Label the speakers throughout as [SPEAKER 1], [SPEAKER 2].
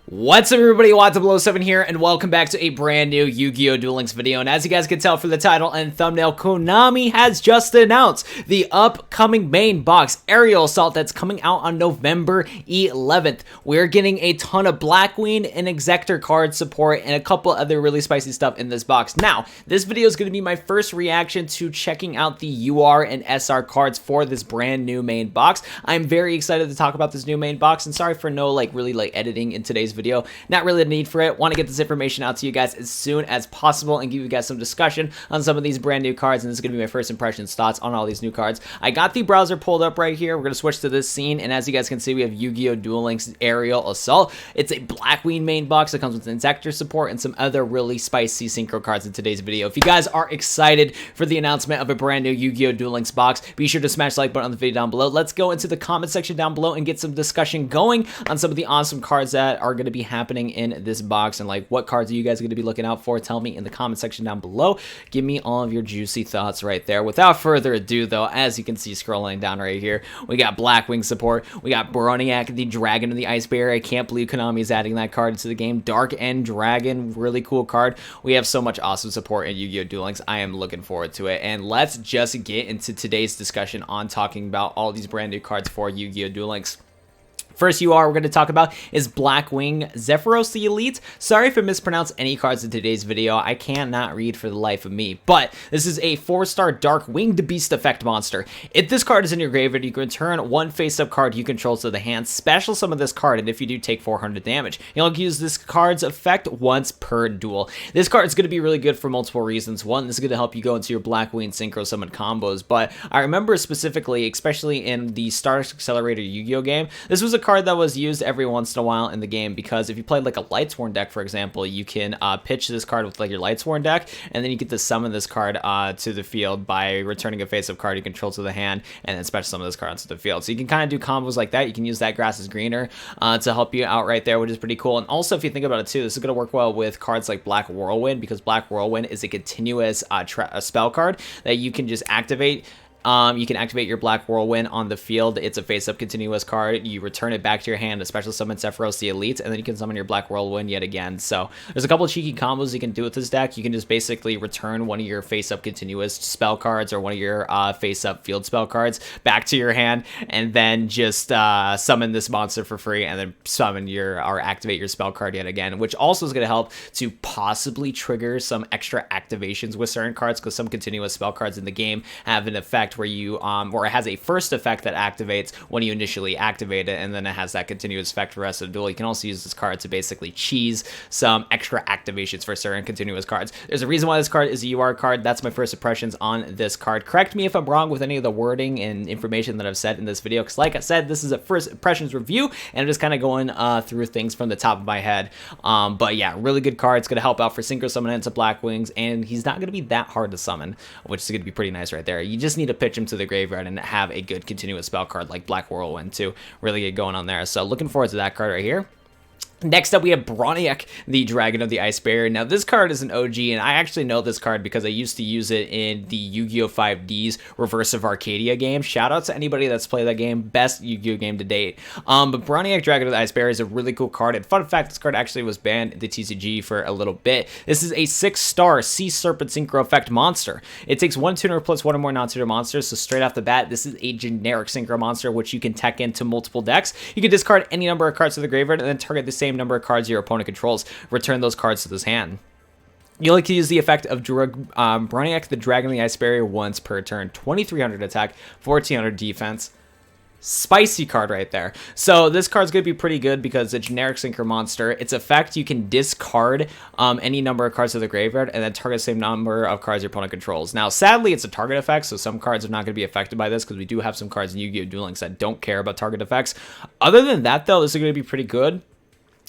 [SPEAKER 1] What's up, everybody? Watts07 here, and welcome back to a brand new Yu-Gi-Oh! Duel Links video. And as you guys can tell from the title and thumbnail, Konami has just announced the upcoming main box, Aerial Assault, that's coming out on November 11th. We're getting a ton of Blackwing and Inzektor card support and a couple other really spicy stuff in this box. Now, this video is going to be my first reaction to checking out the UR and SR cards for this brand new main box. I'm very excited to talk about this new main box, and sorry for no really editing in today's video. Not really a need for it. Want to get this information out to you guys as soon as possible and give you guys some discussion on some of these brand new cards, and this is going to be my first impressions, thoughts on all these new cards. I got the browser pulled up right here. We're going to switch to this scene, and as you guys can see, we have Yu-Gi-Oh! Duel Links Aerial Assault. It's a Blackwing main box that comes with Inzektor support and some other really spicy Synchro cards in today's video. If you guys are excited for the announcement of a brand new Yu-Gi-Oh! Duel Links box, be sure to smash the like button on the video down below. Let's go into the comment section down below and get some discussion going on some of the awesome cards that are going to be happening in this box, and like what cards are you guys going to be looking out for. Tell me in the comment section down below. Give me all of your juicy thoughts right there. Without further ado though, as you can see scrolling down right here, we got Blackwing support, we got Brionac, the Dragon of the Ice Barrier. I can't believe Konami is adding that card into the game. Dark End Dragon, really cool card. We have so much awesome support in Yu-Gi-Oh! Duel Links. I am looking forward to it, and let's just get into today's discussion on talking about all these brand new cards for Yu-Gi-Oh! Duel Links. First UR we're going to talk about is Blackwing Zephyros the Elite. Sorry if I mispronounce any cards in today's video. I cannot read for the life of me. But this is a 4-star Dark Winged Beast effect monster. If this card is in your graveyard, you can return one face-up card you control to the hand, special summon this card, and if you do, take 400 damage. You'll use this card's effect once per duel. This card is going to be really good for multiple reasons. One, this is going to help you go into your Blackwing Synchro summon combos, but I remember specifically, especially in the Star Accelerator Yu-Gi-Oh! Game, this was a card that was used every once in a while in the game, because if you played like a Lightsworn deck, for example, you can pitch this card with like your Lightsworn deck, and then you get to summon this card to the field by returning a face-up card you control to the hand, and then special summon this card onto the field. So you can kind of do combos like that. You can use that Grass is Greener to help you out right there, which is pretty cool. And also, if you think about it too, this is going to work well with cards like Black Whirlwind, because Black Whirlwind is a continuous a spell card that you can just activate. You can activate your Black Whirlwind on the field. It's a face-up continuous card. You return it back to your hand, a special summon Zephyros the Elite, and then you can summon your Black Whirlwind yet again. So there's a couple of cheeky combos you can do with this deck. You can just basically return one of your face-up continuous spell cards or one of your face-up field spell cards back to your hand, and then just summon this monster for free, and then summon or activate your spell card yet again, which also is going to help to possibly trigger some extra activations with certain cards, because some continuous spell cards in the game have an effect where you or it has a first effect that activates when you initially activate it, and then it has that continuous effect for the rest of the duel. You can also use this card to basically cheese some extra activations for certain continuous cards. There's a reason why this card is a UR card. That's my first impressions on this card. Correct me if I'm wrong with any of the wording and information that I've said in this video, because like I said, this is a first impressions review, and I'm just kind of going through things from the top of my head. But yeah, really good card. It's going to help out for Synchro summon into Blackwings, and he's not going to be that hard to summon, which is going to be pretty nice right there. You just need to pitch him to the graveyard and have a good continuous spell card like Black Whirlwind to really get going on there. So looking forward to that card right here. Next up, we have Brionac, the Dragon of the Ice Barrier. Now, this card is an OG, and I actually know this card because I used to use it in the Yu-Gi-Oh! 5D's Reverse of Arcadia game. Shout out to anybody that's played that game. Best Yu-Gi-Oh! Game to date. But Brionac, Dragon of the Ice Barrier is a really cool card. And fun fact, this card actually was banned at the TCG for a little bit. This is a 6-star Sea Serpent Synchro effect monster. It takes one tuner plus one or more non-tuner monsters, so straight off the bat, this is a generic Synchro monster, which you can tech into multiple decks. You can discard any number of cards to the graveyard and then target the same number of cards your opponent controls. Return those cards to this hand. You like to use the effect of Brionac, the Dragon of the Ice Barrier, once per turn. 2300 attack, 1400 defense. Spicy card right there. So this card's going to be pretty good because it's a generic Synchro monster. Its effect, you can discard any number of cards to the graveyard and then target the same number of cards your opponent controls. Now, sadly, it's a target effect, so some cards are not going to be affected by this, because we do have some cards in Yu-Gi-Oh! Duel Links that don't care about target effects. Other than that, though, this is going to be pretty good.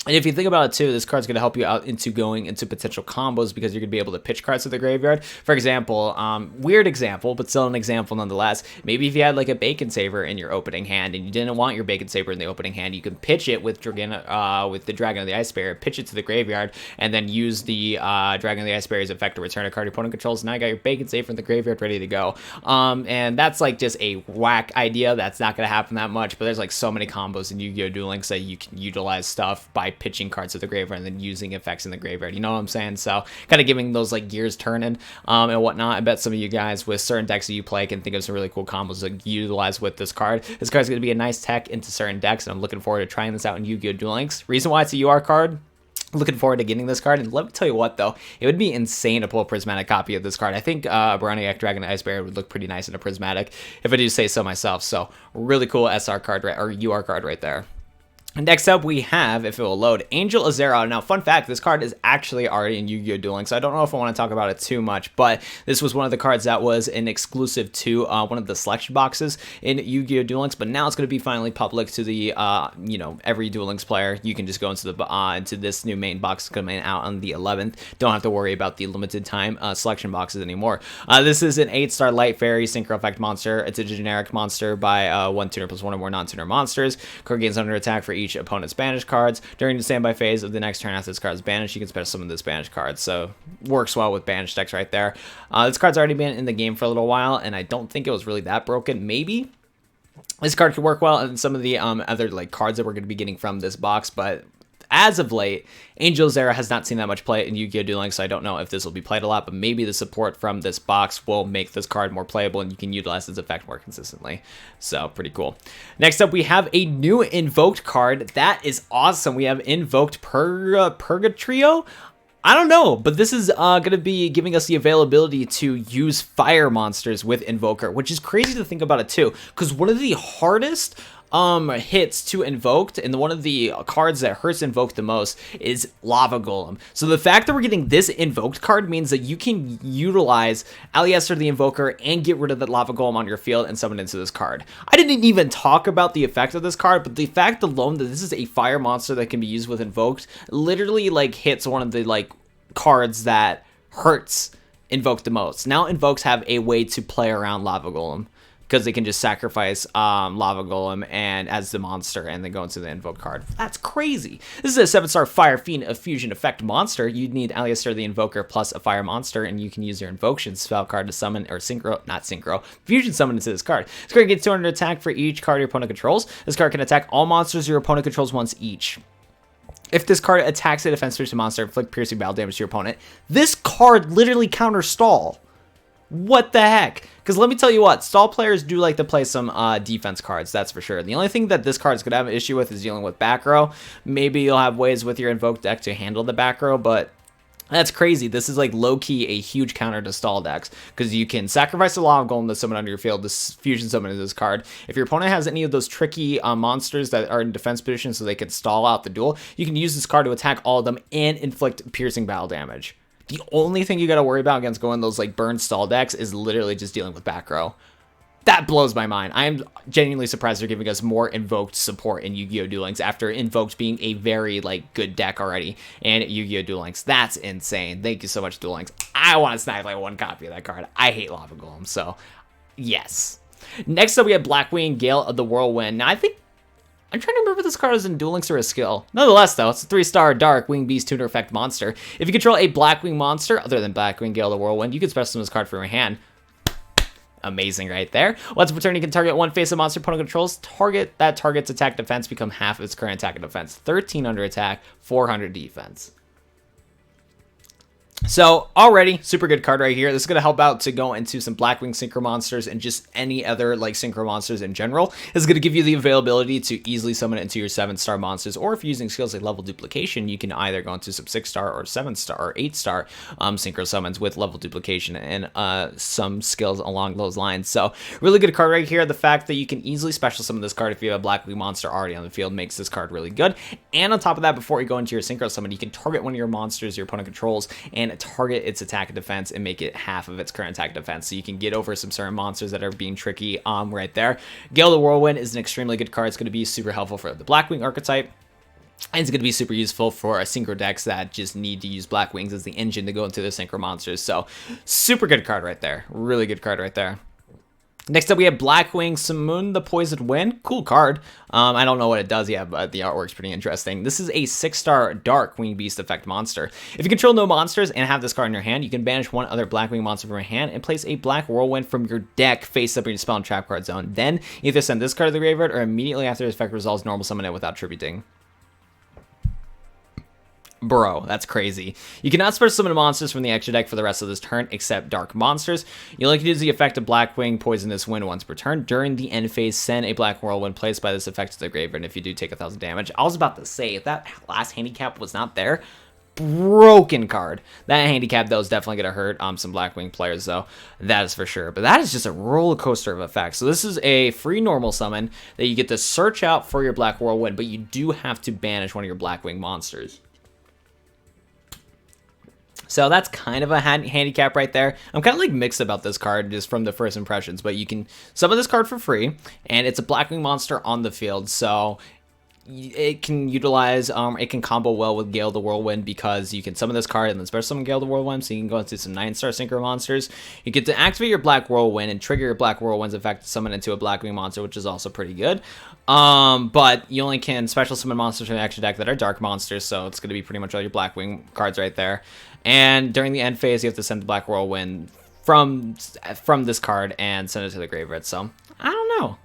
[SPEAKER 1] And if you think about it too, this card's going to help you out into going into potential combos, because you're going to be able to pitch cards to the graveyard. For example, weird example, but still an example nonetheless. Maybe if you had like a Bacon Saver in your opening hand and you didn't want your Bacon Saver in the opening hand, you can pitch it with the Dragon of the Ice Barrier, pitch it to the graveyard, and then use the Dragon of the Ice Barrier's effect to return a card your opponent controls. Now you got your Bacon Saver in the graveyard ready to go. And that's like just a whack idea. That's not going to happen that much, but there's like so many combos in Yu-Gi-Oh! Duel Links that you can utilize stuff by pitching cards to the graveyard and then using effects in the graveyard. You know what I'm saying? So kind of giving those like gears turning and whatnot. I bet some of you guys with certain decks that you play can think of some really cool combos to utilize with this card. This card's going to be a nice tech into certain decks, and I'm looking forward to trying this out in Yu-Gi-Oh! Duel Links. Reason why it's a UR card, looking forward to getting this card. And let me tell you what, though, it would be insane to pull a prismatic copy of this card. I think Brionac Dragon Ice Barrier would look pretty nice in a prismatic, if I do say so myself. So really cool SR card, or UR card right there. Next up, we have, if it will load, Angel of Zera. Now, fun fact, this card is actually already in Yu-Gi-Oh! Duel Links, so I don't know if I want to talk about it too much, but this was one of the cards that was an exclusive to one of the selection boxes in Yu-Gi-Oh! Duel Links, but now it's going to be finally public to the, you know, every Duel Links player. You can just go into this new main box coming out on the 11th. Don't have to worry about the limited time selection boxes anymore. This is an 8-star Light Fairy Synchro effect monster. It's a generic monster by 1 tuner plus 1 or more non-tuner monsters. Card gains under attack for each opponent's banished cards. During the standby phase of the next turn after this card is banished, you can special summon this banished card. So works well with banished decks right there. This card's already been in the game for a little while, and I don't think it was really that broken. Maybe this card could work well in some of the other like cards that we're going to be getting from this box, but as of late, Angel Zera has not seen that much play in Yu-Gi-Oh! Duel Links, so I don't know if this will be played a lot, but maybe the support from this box will make this card more playable and you can utilize its effect more consistently. So, pretty cool. Next up, we have a new Invoked card. That is awesome. We have Invoked Purgatrio. I don't know, but this is going to be giving us the availability to use fire monsters with Invoker, which is crazy to think about it too, because one of the hardest hits to Invoked, and one of the cards that hurts Invoked the most is Lava Golem. So the fact that we're getting this Invoked card means that you can utilize Aliester the Invoker and get rid of the Lava Golem on your field and summon into this card. I didn't even talk about the effect of this card, but the fact alone that this is a fire monster that can be used with Invoked literally like hits one of the like cards that hurts Invoked the most. Now Invokes have a way to play around Lava Golem, because they can just sacrifice Lava Golem and as the monster and then go into the Invoke card. That's crazy. This is a 7-star Fire Fiend of Fusion Effect monster. You'd need Aliester the Invoker plus a fire monster, and you can use your Invocation spell card to summon, or Fusion summon into this card. This card gets 200 attack for each card your opponent controls. This card can attack all monsters your opponent controls once each. If this card attacks a defense piercing monster, inflict piercing battle damage to your opponent. This card literally counters stall. What the heck? Because let me tell you what, stall players do like to play some defense cards, that's for sure. The only thing that this card is going to have an issue with is dealing with back row. Maybe you'll have ways with your Invoked deck to handle the back row, but that's crazy. This is like low-key a huge counter to stall decks, because you can sacrifice a Lava Golem to summon under your field, this fusion summon into this card. If your opponent has any of those tricky monsters that are in defense position so they can stall out the duel, you can use this card to attack all of them and inflict piercing battle damage. The only thing you got to worry about against going those like burn stall decks is literally just dealing with back row. That blows my mind. I am genuinely surprised they're giving us more Invoked support in Yu-Gi-Oh! Duel Links after Invoked being a very like good deck already in Yu-Gi-Oh! Duel Links. That's insane. Thank you so much, Duel Links. I want to snag like one copy of that card. I hate Lava Golem, so yes. Next up, we have Blackwing Gale of the Whirlwind. Now, I'm trying to remember if this card is in Duel Links or a skill. Nonetheless, though, it's a 3-star Dark Wing Beast Tuner Effect monster. If you control a Blackwing monster other than Blackwing Gale of the Whirlwind, you can special summon this card from your hand. Amazing right there. Once per turn, you can target one face of monster opponent controls. That target's attack defense become half of its current attack and defense. 1300 attack, 400 defense. So, already, super good card right here. This is going to help out to go into some Blackwing Synchro monsters and just any other, like, Synchro monsters in general. This is going to give you the availability to easily summon it into your 7-star monsters, or if you're using skills like Level Duplication, you can either go into some 6-star or 7-star or 8-star Synchro summons with Level Duplication and some skills along those lines. So, really good card right here. The fact that you can easily special summon this card if you have a Blackwing monster already on the field makes this card really good. And on top of that, before you go into your Synchro summon, you can target one of your monsters your opponent controls and target its attack and defense and make it half of its current attack and defense, so you can get over some certain monsters that are being tricky right there. Gale the Whirlwind is an extremely good card. It's going to be super helpful for the Blackwing archetype, and it's going to be super useful for Synchro decks that just need to use Blackwings as the engine to go into their Synchro monsters. So super good card right there. Really good card right there. Next up, we have Blackwing Shamoon, the Poisoned Wind. Cool card. I don't know what it does yet, but the artwork's pretty interesting. This is a 6-star Dark Wing Beast effect monster. If you control no monsters and have this card in your hand, you can banish one other Blackwing monster from your hand and place a Black Whirlwind from your deck face up in your spell and trap card zone. Then, either send this card to the graveyard or immediately after this effect resolves, normal summon it without tributing. Bro, that's crazy. You cannot special summon monsters from the extra deck for the rest of this turn, except dark monsters. You only can use the effect of Blackwing Poisonous Wind once per turn. During the end phase, send a Black Whirlwind placed by this effect to the graveyard, and if you do, take 1,000 damage. I was about to say, if that last handicap was not there, broken card. That handicap, though, is definitely going to hurt some Blackwing players, though. That is for sure. But that is just a roller coaster of effects. So this is a free normal summon that you get to search out for your Black Whirlwind, but you do have to banish one of your Blackwing monsters. So that's kind of a handicap right there. I'm kind of like mixed about this card just from the first impressions, but you can summon this card for free, and it's a Blackwing monster on the field, so it can utilize, it can combo well with Gale the Whirlwind because you can summon this card and then special summon Gale the Whirlwind, so you can go into some 9-star Synchro monsters. You get to activate your Black Whirlwind and trigger your Black Whirlwind's effect to summon into a Blackwing monster, which is also pretty good. But you only can special summon monsters from the extra deck that are dark monsters, so it's going to be pretty much all your Blackwing cards right there. And during the end phase, you have to send the Black Whirlwind from this card and send it to the graveyard. So I don't know.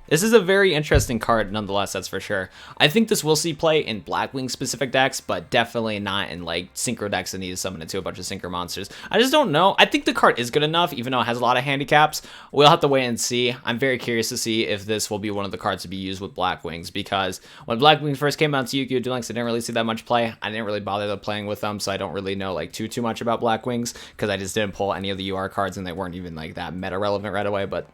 [SPEAKER 1] This is a very interesting card nonetheless, that's for sure. I think this will see play in Blackwing specific decks, but definitely not in like Synchro decks that need to summon into a bunch of Synchro monsters. I just don't know. I think the card is good enough, even though it has a lot of handicaps. We'll have to wait and see. I'm very curious to see if this will be one of the cards to be used with Blackwings, because when Blackwings first came out to Yu-Gi-Oh! Duel Links, I didn't really see that much play. I didn't really bother playing with them, so I don't really know like too much about Blackwings, because I just didn't pull any of the UR cards and they weren't even like that meta relevant right away. But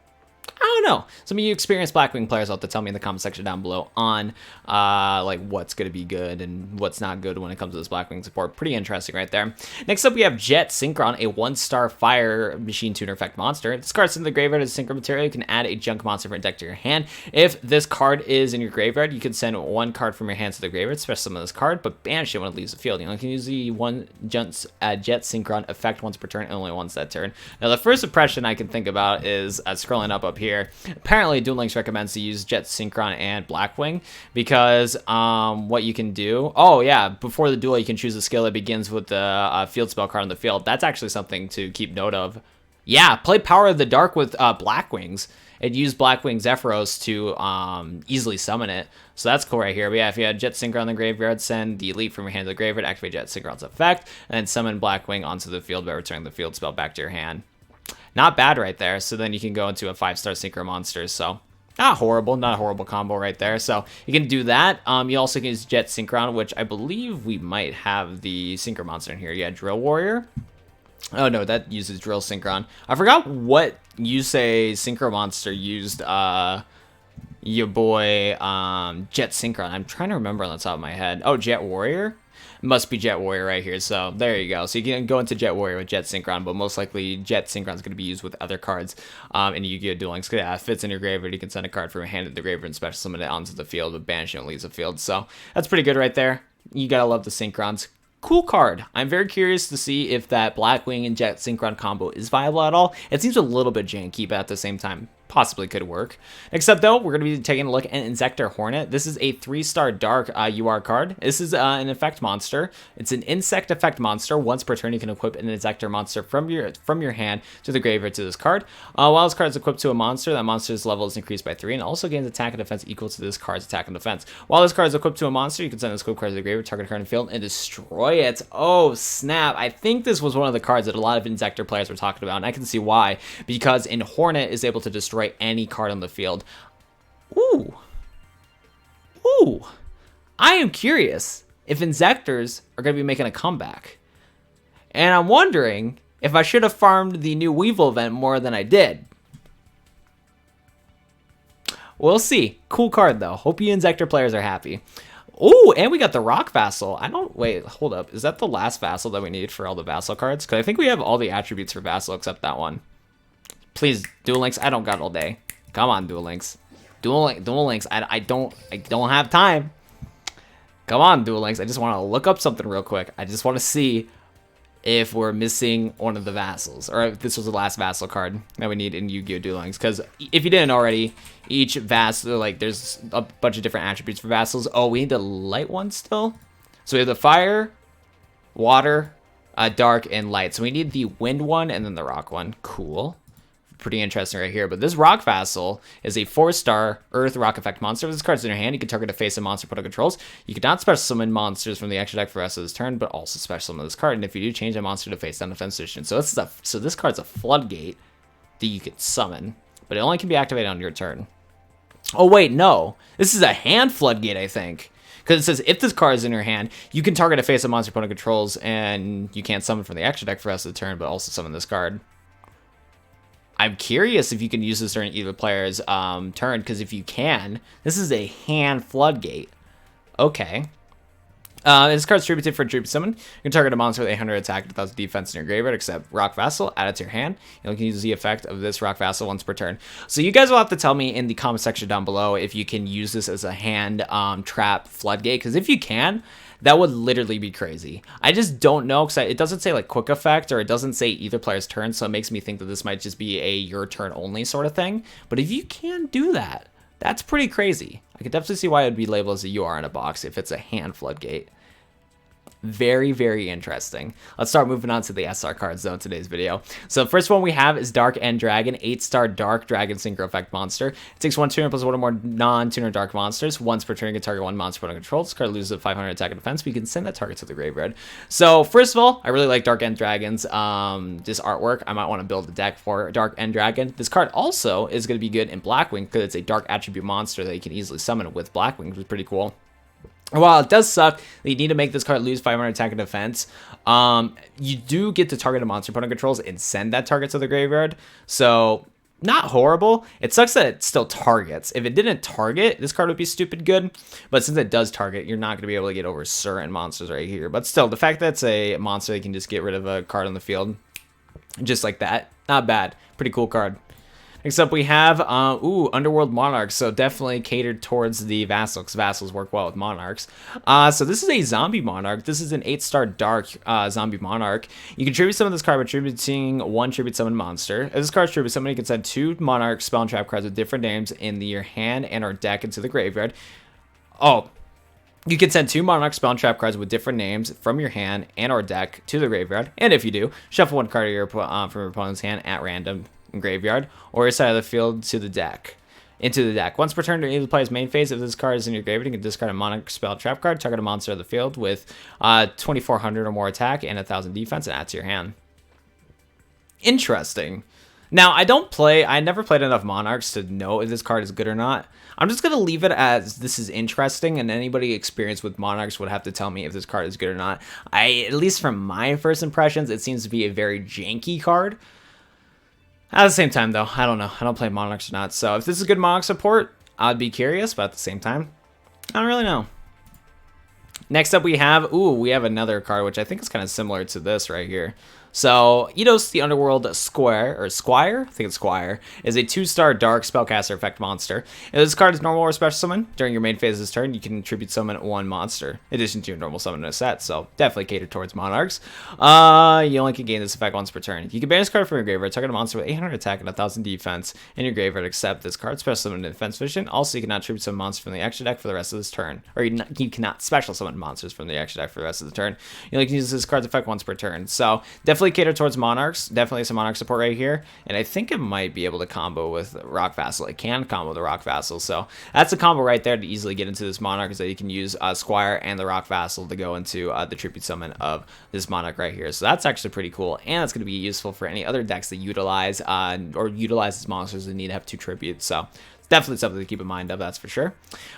[SPEAKER 1] I don't know. Some of you experienced Blackwing players will have to tell me in the comment section down below on like what's going to be good and what's not good when it comes to this Blackwing support. Pretty interesting right there. Next up, we have Jet Synchron, a 1-star fire machine tuner effect monster. This card's in the graveyard as Synchro material. You can add a junk monster from a deck to your hand. If this card is in your graveyard, you can send one card from your hand to the graveyard, special summon this card, but banish it when it leaves the field. You only can use the Jet Synchron effect once per turn and only once that turn. Now, the first impression I can think about is scrolling up here. Apparently, Duel Links recommends to use Jet Synchron and Blackwing because what you can do. Oh yeah, before the duel, you can choose a skill that begins with the field spell card on the field. That's actually something to keep note of. Yeah, play Power of the Dark with Blackwings. It used Blackwing Zephyros to easily summon it. So that's cool right here. But yeah, if you had Jet Synchron in the graveyard, send the elite from your hand to the graveyard, activate Jet Synchron's effect, and then summon Blackwing onto the field by returning the field spell back to your hand. Not bad right there. So then you can go into a 5-star Synchro monsters. So not a horrible combo right there. So you can do that. You also can use Jet Synchron, which I believe we might have the Synchro monster in here. Yeah, Drill Warrior. Oh no, that uses Drill Synchron. I forgot what you say Synchro monster used your boy Jet Synchron. I'm trying to remember on the top of my head. Oh, Jet Warrior? Must be Jet Warrior right here. So there you go. So you can go into Jet Warrior with Jet Synchron, but most likely Jet Synchron is going to be used with other cards in Yu-Gi-Oh! Duel Links. Yeah, it fits in your graveyard. You can send a card from your hand to the graveyard and special summon it onto the field, but banish it and leaves the field. So that's pretty good right there. You gotta love the Synchrons. Cool card. I'm very curious to see if that Blackwing and Jet Synchron combo is viable at all. It seems a little bit janky, but at the same time, possibly could work. Next up, though, we're going to be taking a look at Inzektor Hornet. This is a 3-star dark UR card. This is an effect monster. It's an insect effect monster. Once per turn, you can equip an Inzektor monster from your hand to the graveyard to this card. While this card is equipped to a monster, that monster's level is increased by 3 and also gains attack and defense equal to this card's attack and defense. While this card is equipped to a monster, you can send this equipped card to the graveyard, target card in the field, and destroy it. Oh, snap. I think this was one of the cards that a lot of Inzektor players were talking about, and I can see why, because in Hornet is able to destroy any card on the field. Ooh. I am curious if Inzektors are going to be making a comeback. And I'm wondering if I should have farmed the new Weevil event more than I did. We'll see. Cool card, though. Hope you Inzektor players are happy. Oh, and we got the Rock Vassal. Wait, hold up. Is that the last Vassal that we need for all the Vassal cards? Because I think we have all the attributes for Vassal except that one. Please, Duel Links. I don't got all day. Come on, Duel Links. Duel Links. I don't have time. Come on, Duel Links. I just want to look up something real quick. I just want to see if we're missing one of the Vassals, or if this was the last Vassal card that we need in Yu-Gi-Oh! Duel Links. Because if you didn't already, each Vassal, like, there's a bunch of different attributes for Vassals. Oh, we need the light one still? So we have the fire, water, dark, and light. So we need the wind one and then the rock one. Cool. pretty interesting right here. But this Rock Vassal is a 4-star Earth Rock Effect monster. If this card's in your hand, you can target a face of monster opponent controls. You cannot special summon monsters from the extra deck for the rest of this turn, but also special summon this card. And if you do, change a monster to face down defense position. So this card's a floodgate that you can summon, but it only can be activated on your turn. Oh wait, no. This is a hand floodgate, I think. Because it says, if this card is in your hand, you can target a face of monster opponent controls, and you can't summon from the extra deck for the rest of the turn, but also summon this card. I'm curious if you can use this during either player's turn, because if you can, this is a hand floodgate. Okay. This card's tributed for tribute summon. You can target a monster with 800 attack and 1000 defense in your graveyard, except Rock Vassal, add it to your hand. You can use the effect of this Rock Vassal once per turn. So you guys will have to tell me in the comment section down below if you can use this as a hand trap floodgate, because if you can, that would literally be crazy. I just don't know, because it doesn't say like quick effect, or it doesn't say either player's turn, so it makes me think that this might just be a your turn only sort of thing. But if you can do that, that's pretty crazy. I could definitely see why it would be labeled as a UR in a box if it's a hand floodgate. Very, very interesting. Let's start moving on to the SR cards, though, in today's video. So the first one we have is Dark End Dragon, 8-star Dark Dragon Synchro Effect monster. It takes 1 tuner plus 1 or more non-tuner dark monsters. Once per turn, you can target 1 monster opponent control. This card loses 500 attack and defense, but you can send that target to the graveyard. So first of all, I really like Dark End Dragon's this artwork. I might want to build a deck for Dark End Dragon. This card also is going to be good in Blackwing, because it's a dark attribute monster that you can easily summon with Blackwing, which is pretty cool. While it does suck that you need to make this card lose 500 attack and defense, you do get to target a monster opponent controls and send that target to the graveyard. So, not horrible. It sucks that it still targets. If it didn't target, this card would be stupid good. But since it does target, you're not going to be able to get over certain monsters right here. But still, the fact that it's a monster that can just get rid of a card on the field, just like that, not bad. Pretty cool card. Next up, we have, Underworld Monarchs, so definitely catered towards the Vassal, because Vassals work well with Monarchs. So this is a Zombie Monarch. This is an 8-star Dark Zombie Monarch. You can tribute summon this card by tributing 1 tribute summon monster. If this card's tribute summon, you can send 2 Monarch spell and trap cards with different names in your hand and or deck into the graveyard. Oh, you can send 2 Monarch spell and trap cards with different names from your hand and or deck to the graveyard. And if you do, shuffle 1 card of your, from your opponent's hand at random in graveyard or your side of the field to the deck. Into the deck. Once per turn during either player's main phase, if this card is in your graveyard, you can discard a Monarch spell trap card, target a monster of the field with 2400 or more attack and 1000 defense, and add to your hand. Interesting. Now, I never played enough Monarchs to know if this card is good or not. I'm just going to leave it as this is interesting, and anybody experienced with Monarchs would have to tell me if this card is good or not. At least from my first impressions, it seems to be a very janky card. At the same time, though, I don't know. I don't play Monarchs or not. So if this is good Monarch support, I'd be curious. But at the same time, I don't really know. Next up, we have another card, which I think is kind of similar to this right here. So, Eidos the Underworld Squire, I think it's Squire, is a 2-star Dark Spellcaster Effect monster. If this card is normal or special summon, during your main phase of this turn, you can tribute summon 1 monster, in addition to your normal summon in a set, so definitely catered towards Monarchs. You only can gain this effect once per turn. You can ban this card from your graveyard, target a monster with 800 attack and 1000 defense in your graveyard, except this card special summon in defense position. Also, you cannot tribute summon monsters from the extra deck for the rest of this turn, or you cannot special summon monsters from the extra deck for the rest of the turn. You only can use this card's effect once per turn, so definitely cater towards Monarchs. Definitely some Monarch support right here, and I think it might be able to combo with Rock Vassal. It can combo the Rock Vassal, so that's a combo right there to easily get into this Monarch, is that you can use Squire and the Rock Vassal to go into the tribute summon of this Monarch right here. So that's actually pretty cool, and that's going to be useful for any other decks that utilize these monsters that need to have 2 tributes. So definitely something to keep in mind of, that's for sure.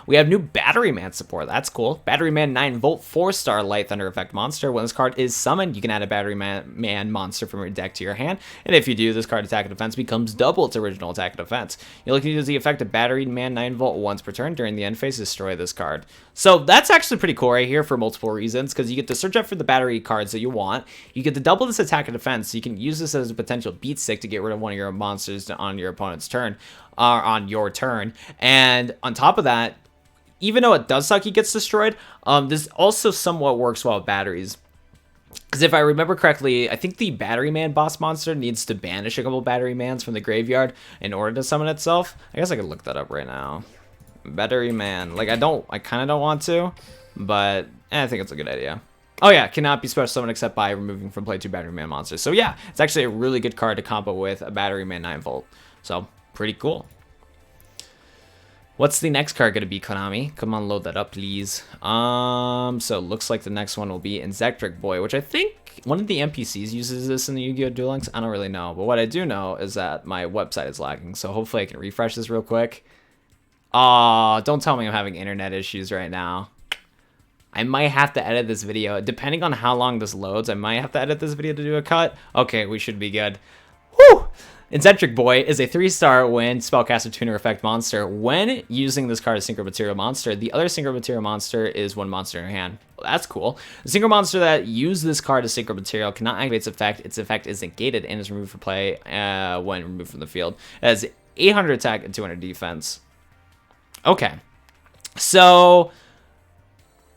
[SPEAKER 1] We have new Batteryman support. That's cool. Batteryman 9-volt 4-star Light Thunder Effect monster. When this card is summoned, you can add a Batteryman monster from your deck to your hand. And if you do, this card attack and defense becomes double its original attack and defense. You're looking to use the effect of Batteryman 9-volt once per turn. During the end phase, destroy this card. So that's actually pretty cool right here for multiple reasons, because you get to search up for the battery cards that you want. You get to double this attack and defense, so you can use this as a potential beat stick to get rid of one of your monsters on your opponent's turn. On your turn. And on top of that, even though it does suck he gets destroyed, this also somewhat works well with batteries. Because if I remember correctly, I think the Batteryman boss monster needs to banish a couple Batterymans from the graveyard in order to summon itself. I guess I could look that up right now. Batteryman. Like, I kind of don't want to, but I think it's a good idea. Oh yeah, cannot be special summoned except by removing from play 2 Batteryman monsters. So yeah, it's actually a really good card to combo with a Batteryman 9-volt. So pretty cool. What's the next card going to be, Konami? Come on, load that up, please. So it looks like the next one will be Inzektor Boy, which I think one of the NPCs uses this in the Yu-Gi-Oh! Duel Links. I don't really know, but what I do know is that my website is lagging, so hopefully I can refresh this real quick. Aw, don't tell me I'm having internet issues right now. I might have to edit this video. Depending on how long this loads, I might have to edit this video to do a cut. Okay, we should be good. Whew! Inzektor Boy is a 3-star when spellcaster tuner effect monster. When using this card as Synchro Material monster, the other Synchro Material monster is one monster in your hand. Well, that's cool. The Synchro monster that uses this card as Synchro Material cannot activate its effect. Its effect is negated and is removed from play when removed from the field. It has 800 attack and 200 defense. Okay. So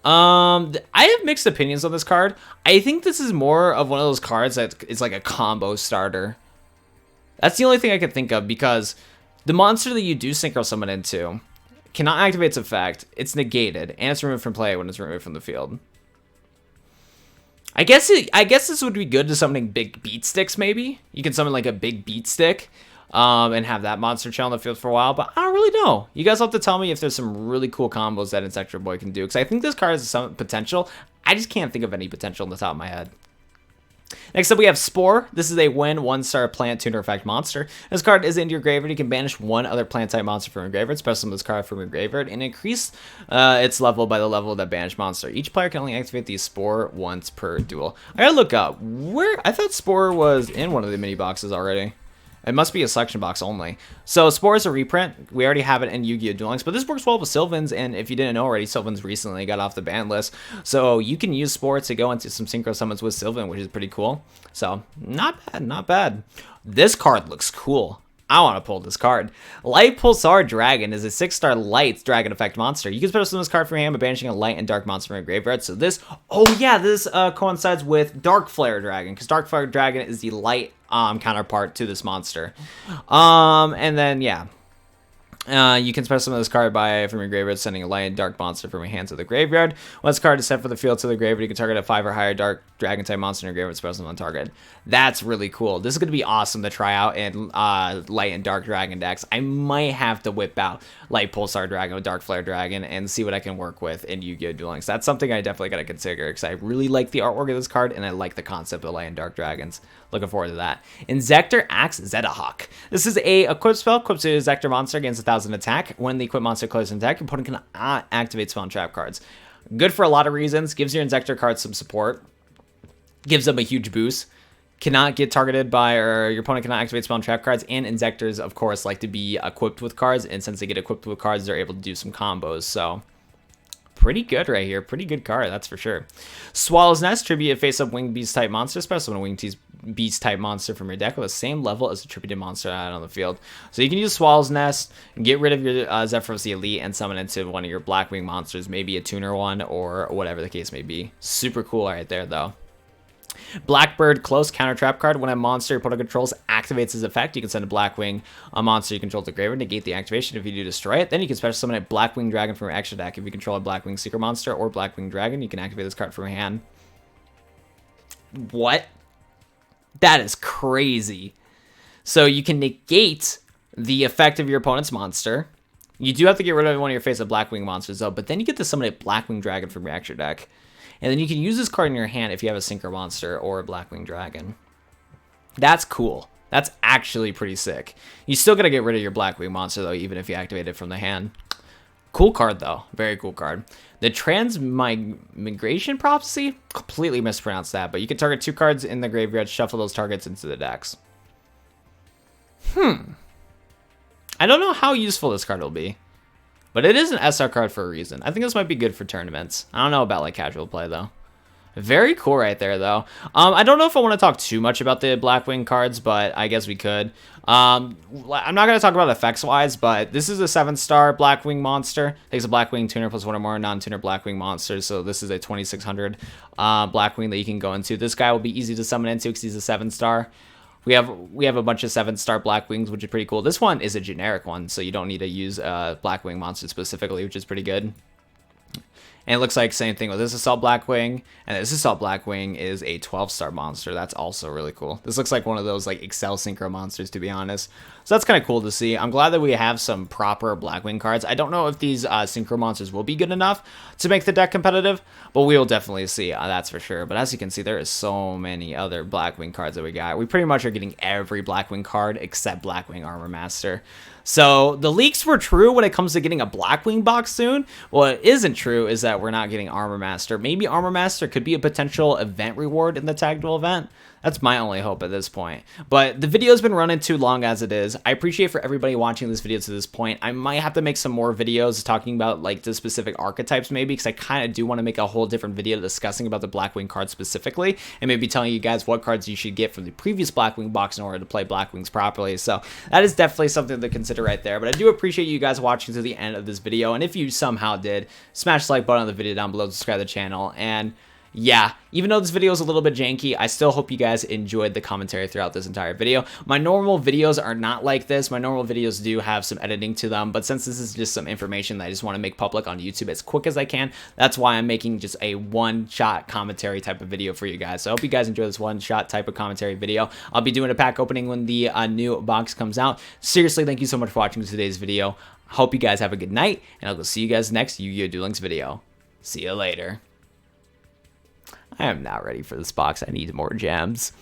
[SPEAKER 1] I have mixed opinions on this card. I think this is more of one of those cards that is like a combo starter. That's the only thing I could think of, because the monster that you do Synchro Summon into cannot activate its effect, it's negated, and it's removed from play when it's removed from the field. I guess this would be good to summoning big beat sticks, maybe? You can summon like a big beat stick and have that monster chill on the field for a while, but I don't really know. You guys have to tell me if there's some really cool combos that Inzektor Boy can do, because I think this card has some potential. I just can't think of any potential on the top of my head. Next up, we have Spore. This is a 1-star plant tuner effect monster. This card is into your graveyard. You can banish one other plant type monster from your graveyard, special this card from your graveyard, and increase its level by the level of that banished monster. Each player can only activate the Spore once per duel. I gotta look up where I thought Spore was in one of the mini boxes already. It must be a selection box only. So Spore is a reprint. We already have it in Yu-Gi-Oh! Duel Links, but this works well with Sylvans, and if you didn't know already, Sylvans recently got off the ban list. So you can use Spore to go into some Synchro Summons with Sylvan, which is pretty cool. So not bad, not bad. This card looks cool. I want to pull this card. Lightpulsar Dragon is a 6-star light dragon effect monster. You can special summon this card from your hand by banishing a light and dark monster from your graveyard. So this, oh yeah, this coincides with Dark Flare Dragon, because Dark Flare Dragon is the light counterpart to this monster. And then yeah, you can special summon this card by from your graveyard sending a light and dark monster from your hand to the graveyard. Once the card is sent from the field to the graveyard, you can target a 5 or higher dark dragon type monster in your graveyard, special summon on target. That's really cool. This is going to be awesome to try out in light and dark dragon decks. I might have to whip out Lightpulsar Dragon with Dark Flare Dragon and see what I can work with in Yu-Gi-Oh! Duel Links. That's something I definitely got to consider, because I really like the artwork of this card and I like the concept of light and dark dragons. Looking forward to that. Inzektor Axe Zetahawk. This is a equip spell. Equips to Inzektor monster against 1,000 attack. When the equip monster closes an attack, your opponent cannot activate spell and trap cards. Good for a lot of reasons. Gives your Inzektor cards some support. Gives them a huge boost. Cannot get targeted by, or your opponent cannot activate spell and trap cards. And Inzektors, of course, like to be equipped with cards. And since they get equipped with cards, they're able to do some combos. So pretty good right here. Pretty good card, that's for sure. Swallow's Nest, tribute a face-up winged beast type monster, special when a winged beast type monster from your deck with the same level as a attributed monster out on the field. So you can use Swallow's Nest, get rid of your Zephyros the Elite, and summon into one of your Blackwing monsters, maybe a tuner one or whatever the case may be. Super cool right there though. Blackbird Close counter trap card. When a monster your opponent controls activates his effect, you can send a Blackwing, a monster you control to the graveyard, negate the activation. If you do, destroy it. Then you can special summon a Blackwing Dragon from your extra deck. If you control a Blackwing Secret monster or Blackwing Dragon, you can activate this card from your hand. What? That is crazy. So you can negate the effect of your opponent's monster. You do have to get rid of one of your face-up Blackwing monsters though, but then you get to summon a Blackwing Dragon from your extra deck. And then you can use this card in your hand if you have a Synchro monster or a Blackwing Dragon. That's cool. That's actually pretty sick. You still gotta get rid of your Blackwing monster though, even if you activate it from the hand. Cool card though. Very cool card. The Transmigration Prophecy? Completely mispronounced that, but you can target 2 cards in the graveyard, shuffle those targets into the decks. I don't know how useful this card will be. But it is an SR card for a reason. I think this might be good for tournaments. I don't know about like casual play though. Very cool right there though. I don't know if I want to talk too much about the Blackwing cards, but I guess we could. I'm not going to talk about effects wise, but this is a 7-star Blackwing monster. Takes a Blackwing tuner plus 1 or more non-tuner Blackwing monsters. So this is a 2600 Blackwing that you can go into. This guy will be easy to summon into because he's a 7-star. We have a bunch of 7-star Blackwings, which is pretty cool. This one is a generic one, so you don't need to use Blackwing monster specifically, which is pretty good. And it looks like same thing with this Assault Blackwing, and this Assault Blackwing is a 12-star monster. That's also really cool. This looks like one of those like Excel Synchro monsters, to be honest. So that's kind of cool to see. I'm glad that we have some proper Blackwing cards. I don't know if these Synchro monsters will be good enough to make the deck competitive, but we will definitely see, that's for sure. But as you can see, there is so many other Blackwing cards that we got. We pretty much are getting every Blackwing card except Blackwing Armor Master. So the leaks were true when it comes to getting a Blackwing box soon. What isn't true is that we're not getting Armor Master. Maybe Armor Master could be a potential event reward in the Tag Duel event. That's my only hope at this point. But the video's been running too long as it is. I appreciate for everybody watching this video to this point. I might have to make some more videos talking about like the specific archetypes maybe, because I kind of do want to make a whole different video discussing about the Blackwing cards specifically, and maybe telling you guys what cards you should get from the previous Blackwing box in order to play Blackwings properly. So that is definitely something to consider right there. But I do appreciate you guys watching to the end of this video, and if you somehow did, smash the like button on the video down below, subscribe to the channel, and yeah, even though this video is a little bit janky, I still hope you guys enjoyed the commentary throughout this entire video. My normal videos are not like this. My normal videos do have some editing to them, but since this is just some information that I just want to make public on YouTube as quick as I can, that's why I'm making just a one-shot commentary type of video for you guys. So I hope you guys enjoy this one-shot type of commentary video. I'll be doing a pack opening when the new box comes out. Seriously, thank you so much for watching today's video. Hope you guys have a good night, and I'll go see you guys next Yu-Gi-Oh! Duel Links video. See you later. I am not ready for this box. I need more gems.